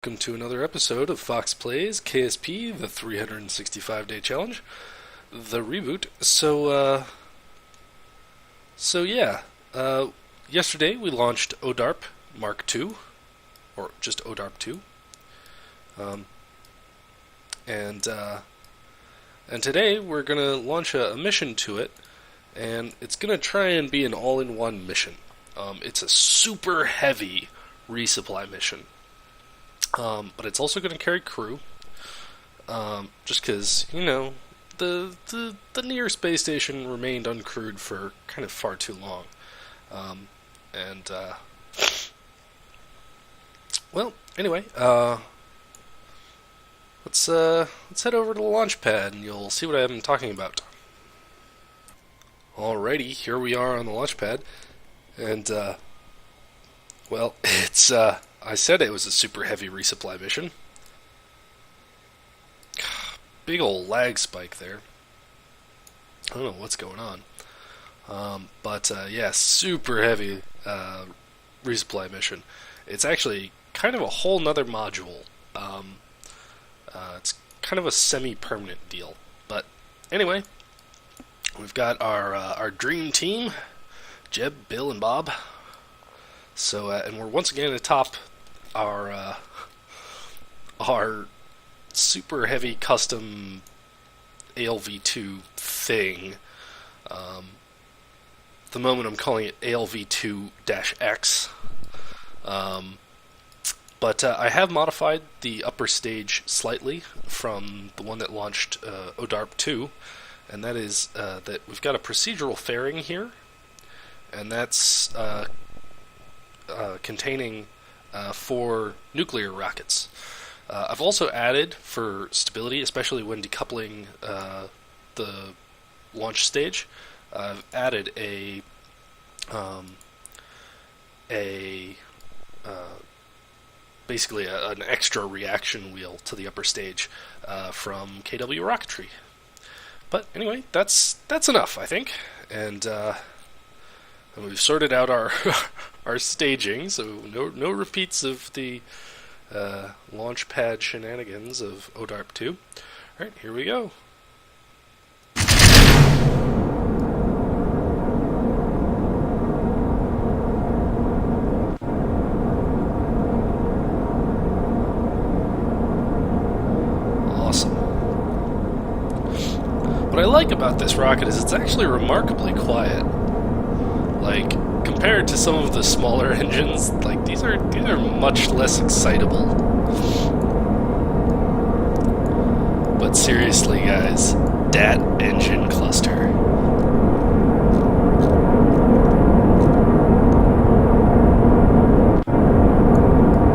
Welcome to another episode of Foxx Plays, KSP, the 365-day challenge, the reboot. Yesterday we launched ODARP Mark II, or just ODARP 2, and today we're gonna launch a mission to it, and it's gonna try and be an all-in-one mission. It's a super heavy resupply mission. But it's also going to carry crew, just because, the near space station remained uncrewed for kind of far too long. Anyway, let's head over to the launch pad and you'll see what I'm talking about. Alrighty, here we are on the launch pad, and, it's, I said it was a super heavy resupply mission. Big ol' lag spike there. I don't know what's going on. Super heavy resupply mission. It's actually kind of a whole nother module. It's kind of a semi-permanent deal. But anyway, we've got our dream team, Jeb, Bill, and Bob. So, and we're once again atop our super heavy custom ALV2 thing. At the moment I'm calling it ALV2-X. But I have modified the upper stage slightly from the one that launched ODARP 2, and that is that we've got a procedural fairing here, and that's containing 4 nuclear rockets. I've also added, for stability, especially when decoupling the launch stage, I've added basically an extra reaction wheel to the upper stage from KW Rocketry. But anyway, that's enough, I think, and we've sorted out our our staging, so no repeats of the launch pad shenanigans of ODARP 2. Alright, here we go. Awesome. What I like about this rocket is it's actually remarkably quiet. Like, compared to some of the smaller engines, like these are much less excitable. But seriously, guys, that engine cluster.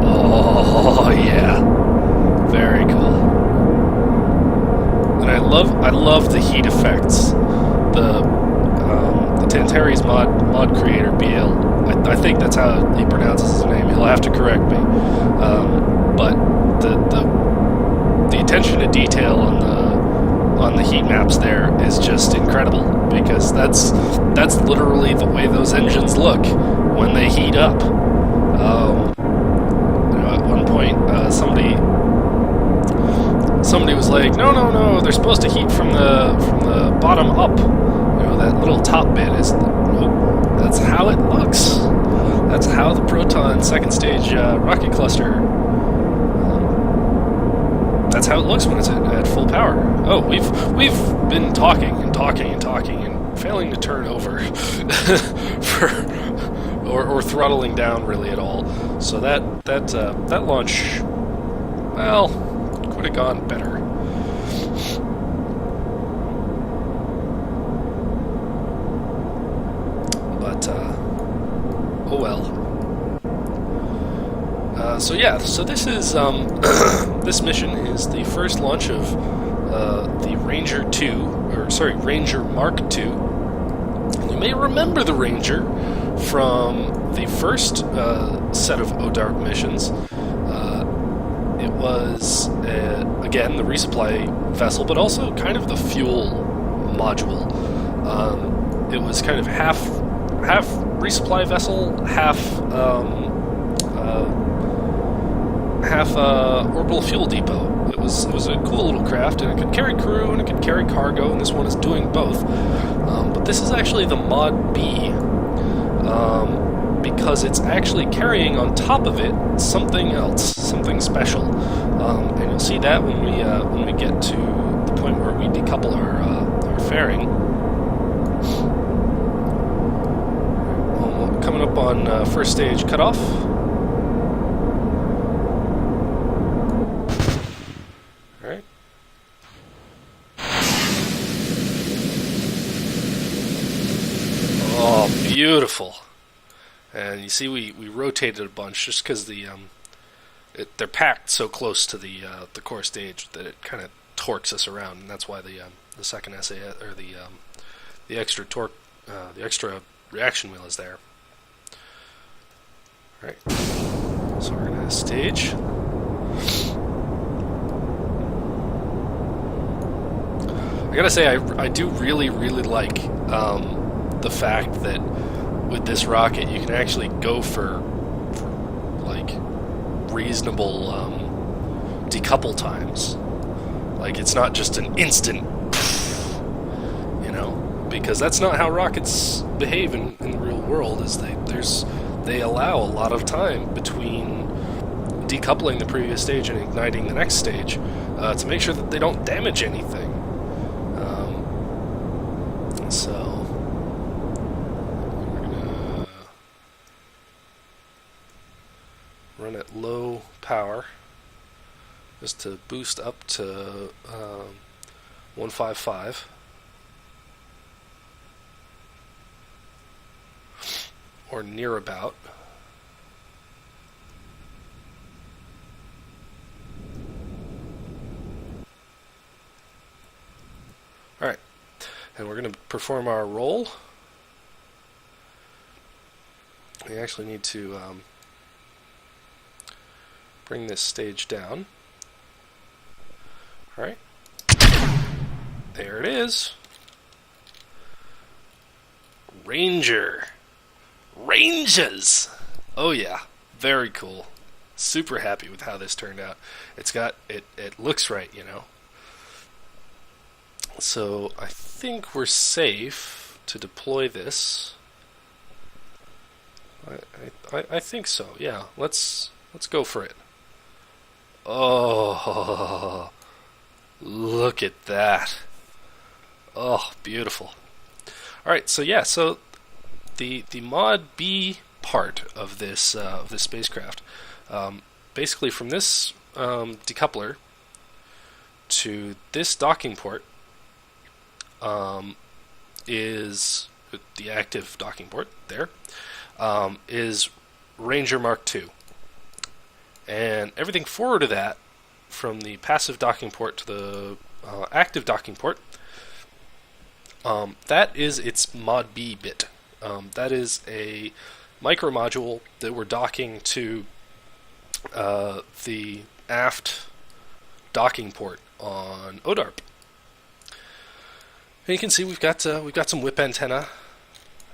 Oh yeah, very cool. And I love the heat effects. The Tantares Mod Creator BL. I think that's how he pronounces his name. He'll have to correct me. But the attention to detail on the heat maps there is just incredible, because that's literally the way those engines look when they heat up. At one point, somebody was like, no, they're supposed to heat from the bottom up. That little top bit is, nope, that's how it looks. That's how the Proton second stage rocket cluster, that's how it looks when it's at full power. Oh, we've been talking and failing to turn over or throttling down really at all. So that launch, well, could have gone better. Oh well. So this is this mission is the first launch of the Ranger Mark II. And you may remember the Ranger from the first set of ODARP missions. It was again the resupply vessel, but also kind of the fuel module. It was kind of half resupply vessel, half half orbital fuel depot. It was a cool little craft, and it could carry crew and it could carry cargo, and this one is doing both. But this is actually the Mod B, because it's actually carrying on top of it something else, something special, and you'll see that when we get to the point where we decouple our fairing. Coming up on first stage cutoff. Alright. Oh, beautiful. And you see we rotated a bunch just because they're packed so close to the core stage that it kind of torques us around, and that's why the second SAS, or the extra torque, the extra reaction wheel is there. Alright, so we're going to stage. I gotta say, I do really like the fact that with this rocket you can actually go for like reasonable decouple times. Like, it's not just an instant, you know, because that's not how rockets behave in the real world. Is they allow a lot of time between decoupling the previous stage and igniting the next stage to make sure that they don't damage anything. So we're gonna run at low power just to boost up to 155. Or near about. Alright, and we're going to perform our roll. We actually need to bring this stage down. Alright, there it is. Ranger. Ranges! Oh yeah, very cool. Super happy with how this turned out. It looks right, you know. So I think we're safe to deploy this. I think so, yeah. Let's go for it. Oh, look at that. Oh, beautiful. Alright, so yeah, so the Mod B part of this spacecraft, basically from this decoupler to this docking port, is the active docking port there, is Ranger Mark II, and everything forward of that, from the passive docking port to the active docking port, that is its Mod B bit. That is a micro module that we're docking to the aft docking port on ODARP. And you can see we've got some whip antenna,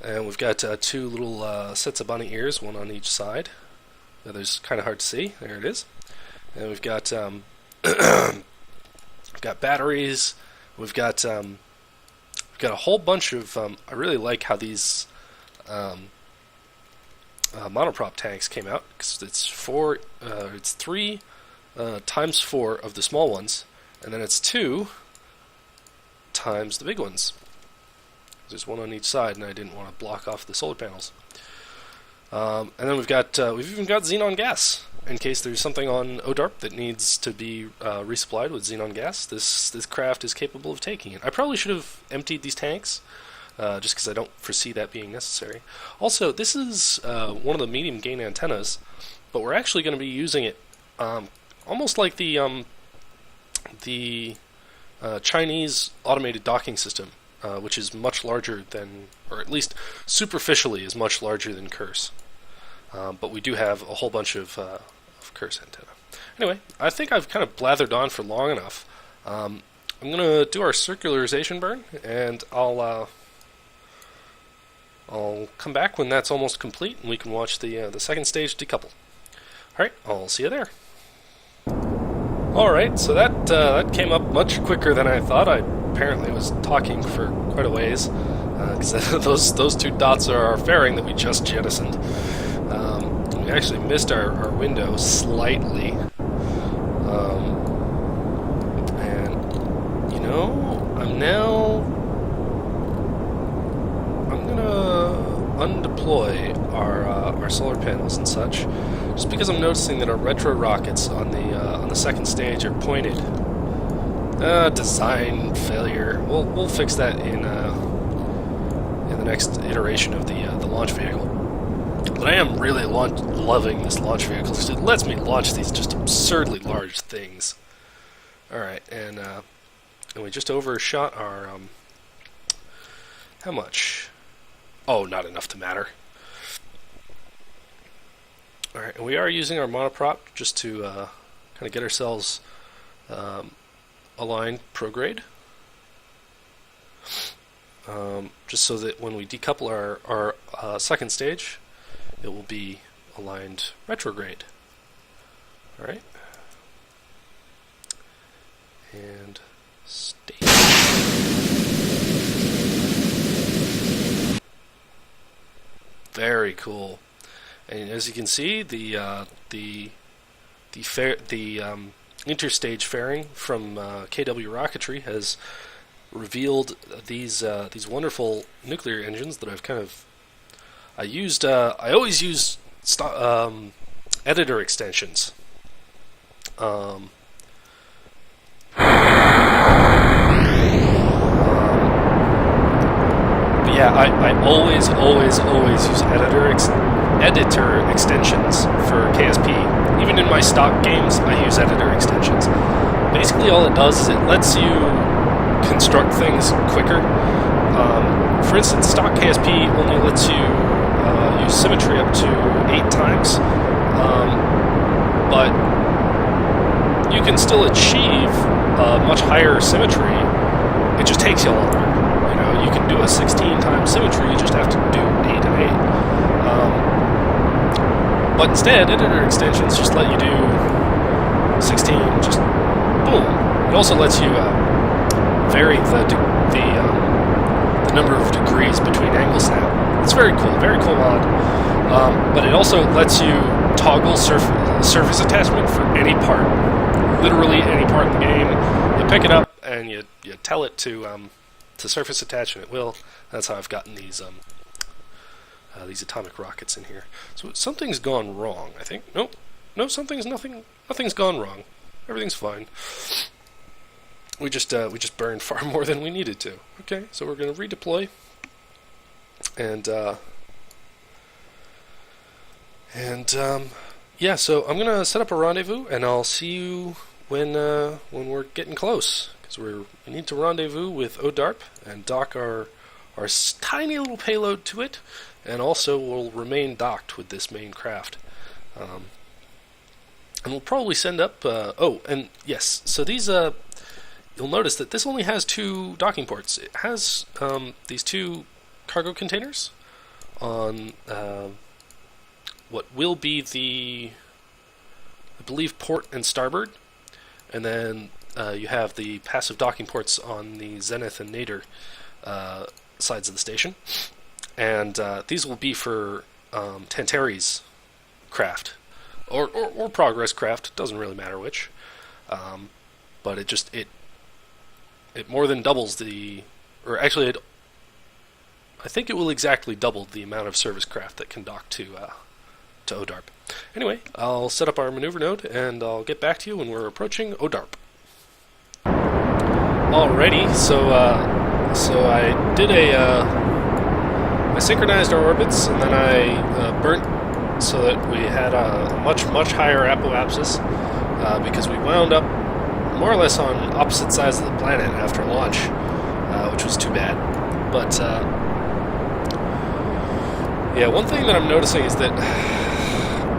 and we've got two little sets of bunny ears, one on each side. The other's kind of hard to see. There it is. And we've got we've got batteries. We've got a whole bunch of. I really like how these monoprop tanks came out, because it's 3 times 4 of the small ones, and then it's 2 times the big ones. There's one on each side, and I didn't want to block off the solar panels. And then we've even got xenon gas in case there's something on ODARP that needs to be resupplied with xenon gas. This craft is capable of taking it. I probably should have emptied these tanks, just because I don't foresee that being necessary. Also, this is one of the medium gain antennas, but we're actually going to be using it almost like the Chinese automated docking system, which is much larger than, or at least superficially is much larger than Curse. But we do have a whole bunch of Curse antenna. Anyway, I think I've kind of blathered on for long enough. I'm going to do our circularization burn, and I'll come back when that's almost complete, and we can watch the second stage decouple. Alright, I'll see you there. Alright, so that came up much quicker than I thought. I apparently was talking for quite a ways, because those two dots are our fairing that we just jettisoned. We actually missed our window slightly. And, you know, I'm gonna undeploy our solar panels and such, just because I'm noticing that our retro rockets on the second stage are pointed. Design failure. We'll fix that in the next iteration of the launch vehicle. But I am really loving this launch vehicle because it lets me launch these just absurdly large things. All right, and we just overshot our how much? Oh, not enough to matter. Alright, and we are using our monoprop just to kind of get ourselves aligned prograde. Just so that when we decouple our second stage, it will be aligned retrograde. Alright. And stay. Very cool. And as you can see, the interstage fairing from KW Rocketry has revealed these wonderful nuclear engines that I've kind of I always use editor extensions. Yeah, I always use editor extensions for KSP. Even in my stock games, I use editor extensions. Basically, all it does is it lets you construct things quicker. For instance, stock KSP only lets you use symmetry up to 8 times, but you can still achieve much higher symmetry. It just takes you longer. You can do a 16 times symmetry, you just have to do 8 and 8. But instead, editor extensions just let you do 16, just boom. It also lets you vary the number of degrees between angle snap. It's very cool mod. But it also lets you toggle surface attachment for any part. Literally any part in the game. You pick it up and you tell it to surface attach, and it will. That's how I've gotten these atomic rockets in here. So something's gone wrong, I think. Nope. No, nothing's gone wrong. Everything's fine. We just burned far more than we needed to. Okay, so we're gonna redeploy, and yeah. So I'm gonna set up a rendezvous, and I'll see you when we're getting close. We need to rendezvous with ODARP and dock our tiny little payload to it, and also we'll remain docked with this main craft. And we'll probably send up... oh, and yes, so these... you'll notice that this only has 2 docking ports. It has these 2 cargo containers on what will be the... I believe port and starboard, and then you have the passive docking ports on the zenith and nadir sides of the station, and these will be for Tantares craft or progress craft. Doesn't really matter which, but it more than doubles the, or actually, I think it will exactly double the amount of service craft that can dock to ODARP. Anyway, I'll set up our maneuver node, and I'll get back to you when we're approaching ODARP. Alrighty, so I did I synchronized our orbits, and then I burnt so that we had a much higher apoapsis, because we wound up more or less on opposite sides of the planet after launch, which was too bad. But yeah, one thing that I'm noticing is that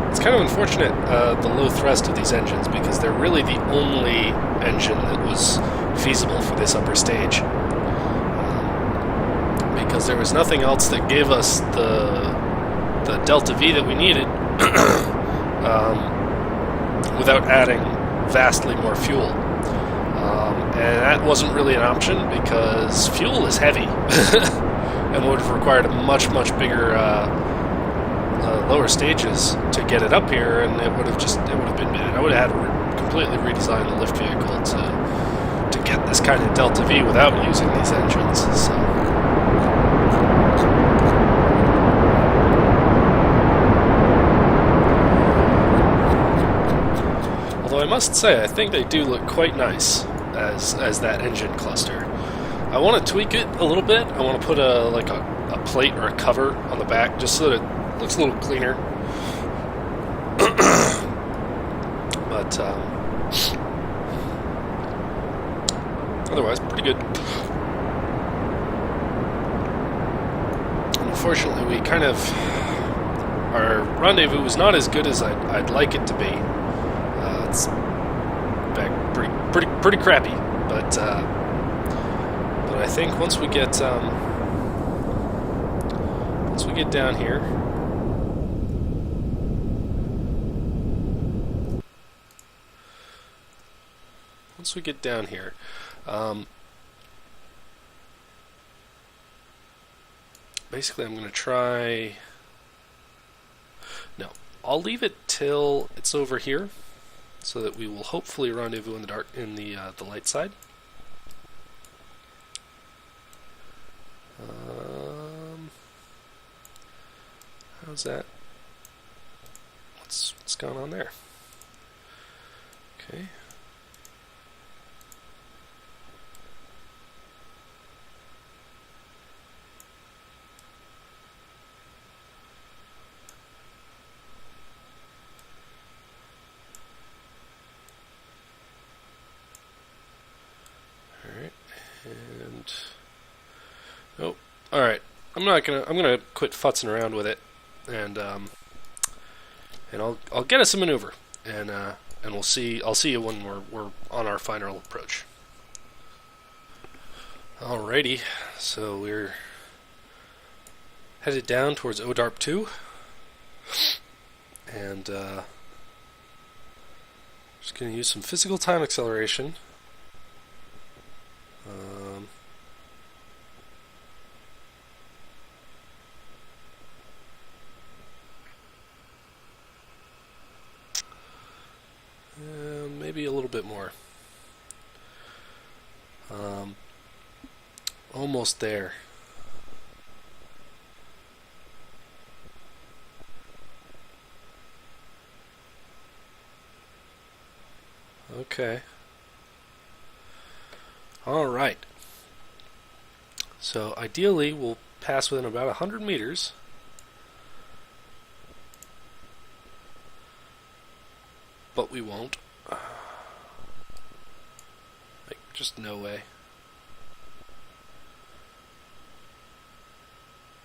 it's kind of unfortunate, the low thrust of these engines, because they're really the only engine that was feasible for this upper stage. Because there was nothing else that gave us the delta V that we needed without adding vastly more fuel. And that wasn't really an option because fuel is heavy and would have required a much bigger lower stages to get it up here, and it would have been bad. I would have had to completely redesign the lift vehicle to get this kind of Delta V without using these engines. So. Although I must say, I think they do look quite nice as that engine cluster. I want to tweak it a little bit. I want to put a plate or a cover on the back just so that it looks a little cleaner. But otherwise, pretty good. Unfortunately, our rendezvous was not as good as I'd like it to be. It's pretty crappy, but I think once we get down here, basically I'm going to try. No, I'll leave it till it's over here, so that we will hopefully rendezvous in the dark in the light side. How's that? What's going on there? Okay. All right. And oh, all right. I'm gonna quit futzing around with it, and I'll get us a maneuver, and I'll see you when we're on our final approach. Alrighty, so we're headed down towards ODARP 2, and just gonna use some physical time acceleration. Maybe a little bit more. Almost there. Okay. All right. So ideally, we'll pass within about 100 meters. But we won't. Like, just no way.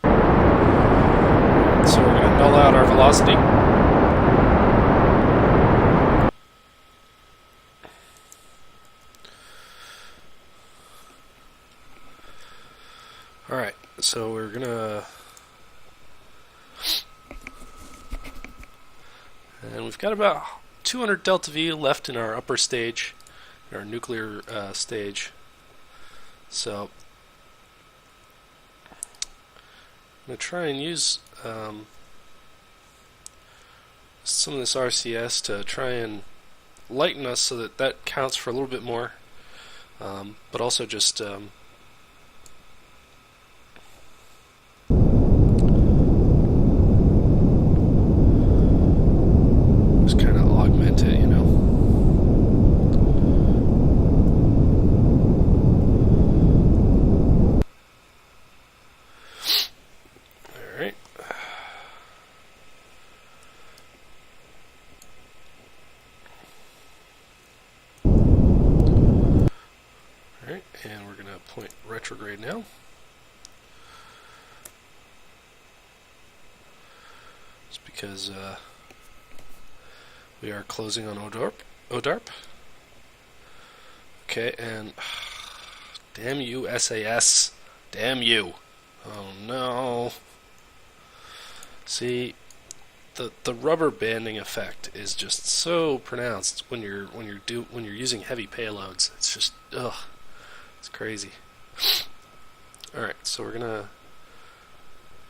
So we're going to null out our velocity. Alright, so we're going to... And we've got about 200 delta V left in our upper stage, in our nuclear stage. So I'm going to try and use some of this RCS to try and lighten us so that that counts for a little bit more, but also just kind of augment it, you know. Alright. Alright, and we're going to point retrograde now. Just because we are closing on ODARP. Okay, and damn you, SAS. Damn you. Oh no. See, the rubber banding effect is just so pronounced when you're using heavy payloads. It's just it's crazy. All right, so we're gonna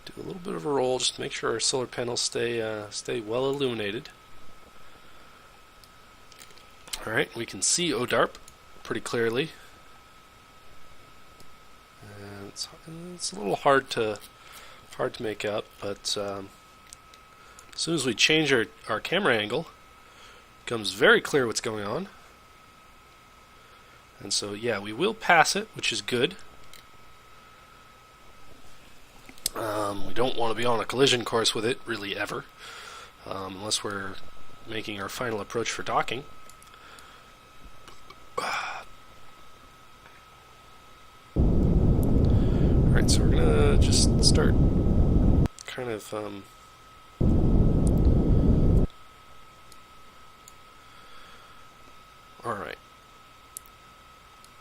do a little bit of a roll, just to make sure our solar panels stay well illuminated. All right, we can see ODARP pretty clearly. And it's a little hard to make out, but as soon as we change our camera angle, it becomes very clear what's going on. And so, yeah, we will pass it, which is good. We don't want to be on a collision course with it, really, ever, unless we're making our final approach for docking. Alright, so we're going to just start kind of alright.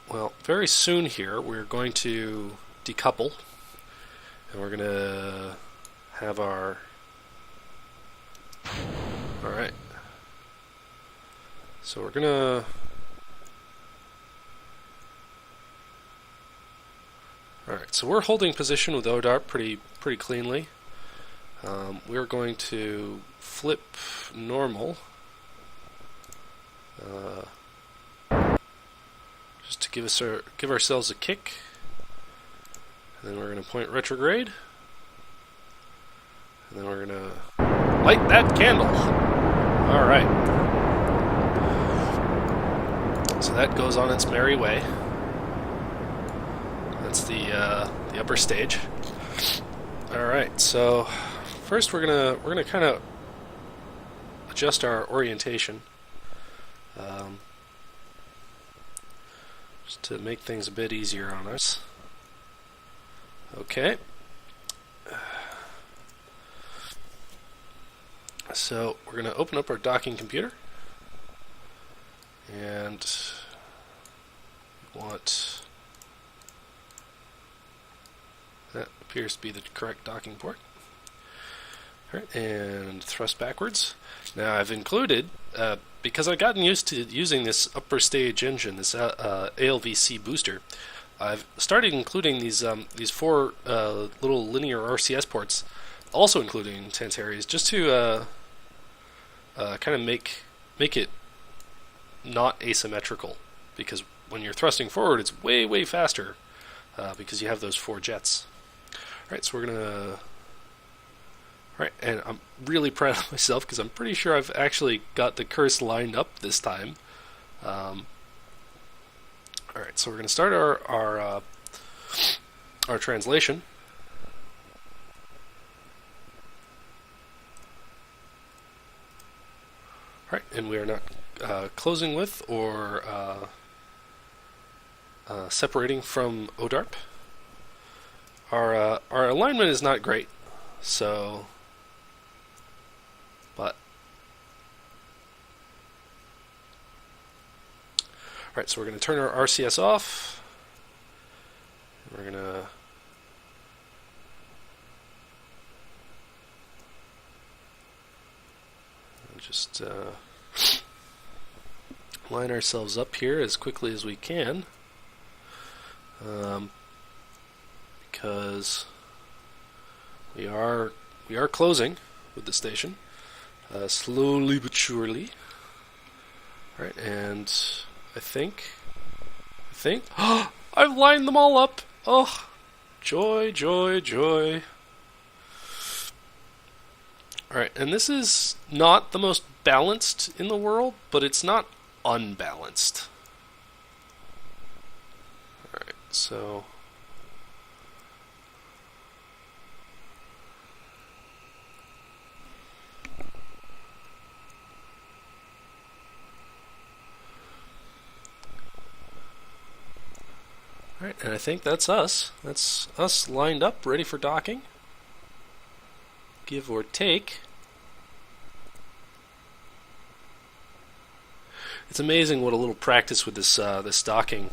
Well, very soon here we're going to decouple, and we're going to have our... Alright. So we're going to... Alright, so we're holding position with ODARP pretty cleanly. We're going to flip normal, just to give ourselves a kick. And then we're going to point retrograde, and then we're going to light that candle. All right. So that goes on its merry way. That's the upper stage. All right. So first we're gonna kind of adjust our orientation, just to make things a bit easier on us. Okay. So we're going to open up our docking computer, and we want... That appears to be the correct docking port. Alright, and thrust backwards. Now I've included, because I've gotten used to using this upper stage engine, this ALVC booster, I've started including these four little linear RCS ports, also including Tantares, just to kind of make it not asymmetrical, because when you're thrusting forward, it's way faster because you have those four jets. All right, so we're gonna. All right, and I'm really proud of myself because I'm pretty sure I've actually got the curse lined up this time. All right, so we're going to start our translation. All right, and we are not closing with or separating from ODARP. Our alignment is not great, so, but. Alright, so we're going to turn our RCS off. We're going to just line ourselves up here as quickly as we can, because we are closing with the station, slowly but surely. Alright, and I think, I've lined them all up. Oh, joy. Alright, and this is not the most balanced in the world, but it's not unbalanced. Alright, so... Alright, and I think that's us. That's us lined up, ready for docking. Give or take. It's amazing what a little practice with this this docking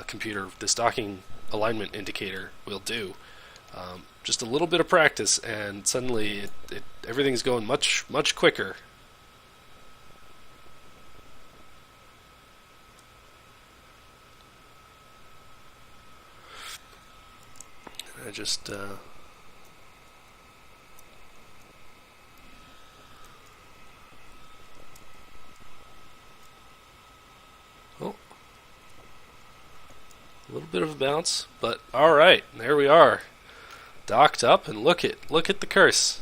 computer, this docking alignment indicator will do. Just a little bit of practice, and suddenly everything's going much quicker. I just oh, a little bit of a bounce, but all right, there we are, docked up, and look at the curse.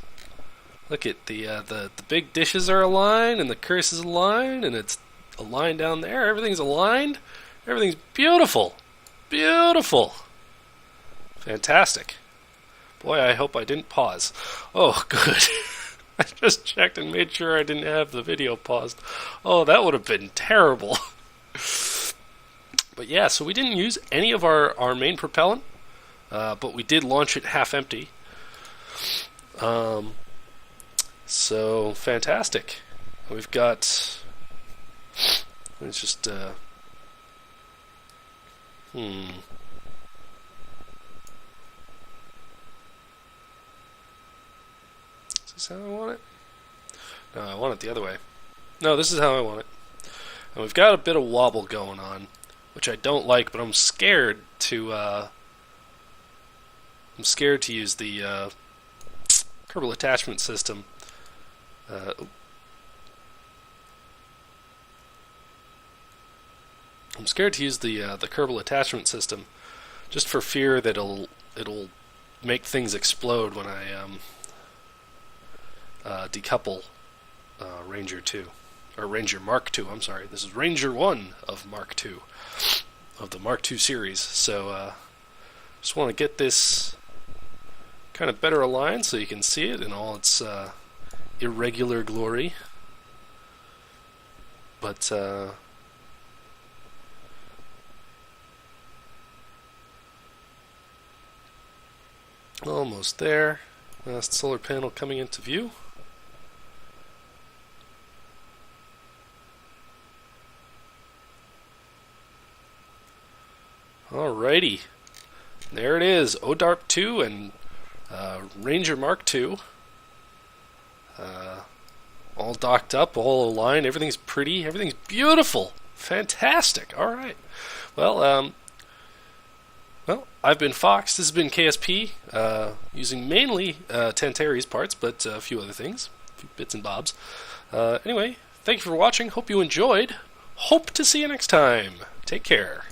Look at the big dishes are aligned, and the curse is aligned, and it's aligned down there. Everything's aligned. Everything's beautiful, beautiful, fantastic. Boy, I hope I didn't pause. Oh, good. I just checked and made sure I didn't have the video paused. Oh, that would have been terrible. But yeah, so we didn't use any of our main propellant, but we did launch it half empty. So fantastic. We've got. Let's just. Is this how I want it? No, I want it the other way. No, this is how I want it. And we've got a bit of wobble going on, which I don't like, but I'm scared to. I'm scared to use the Kerbal attachment system. I'm scared to use the Kerbal attachment system, just for fear that it'll make things explode when I decouple Ranger 2 or Ranger Mark 2. I'm sorry, this is Ranger 1 of Mark 2 of the Mark 2 series. So just want to get this kind of better aligned so you can see it in all its irregular glory. But almost there. Last solar panel coming into view. Alrighty. There it is. ODARP 2 and Ranger Mark 2. All docked up, all aligned. Everything's pretty. Everything's beautiful. Fantastic. Alright. Well, I've been Fox. This has been KSP, using mainly Tantares parts, but a few other things, a few bits and bobs. Anyway, thank you for watching. Hope you enjoyed. Hope to see you next time. Take care.